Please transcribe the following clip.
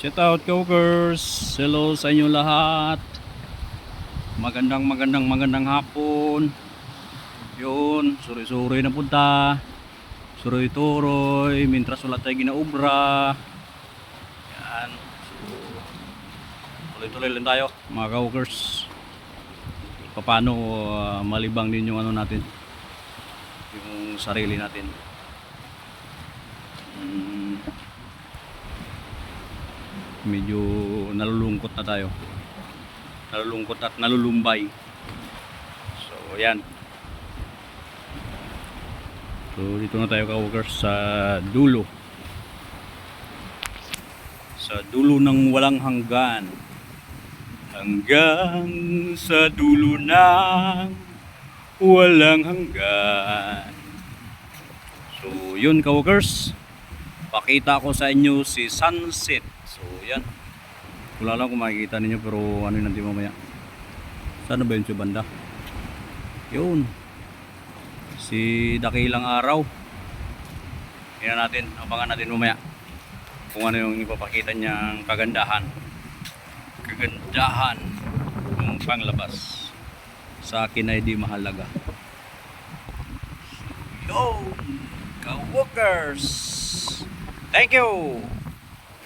Shout out Cokers. Hello sa inyo lahat. Magandang hapon. Yun, suri-suri na punta. Suroy-turoy, mintras wala tayo ginaubra. Yan. Tuloy-tuloy lang tayo, mga Cokers. Paano malibang din yung ano natin, yung sarili natin. Medyo nalulungkot na tayo, nalulungkot at nalulumbay. So yan, so dito na tayo ka-workers sa dulo ng walang hanggan, hanggang sa dulo ng walang hanggan. So yun ka-workers, pakita ko sa inyo si sunset. So yan, wala lang kung makikita ninyo, pero ano yun natin mamaya. Sana ba yun sa banda? Yun, si dakilang araw. Yan natin, abangan natin mamaya kung ano yung ipapakita niyang kagandahan ng panglabas. Sa akin ay di mahalaga. Yo, ka-workers, thank you.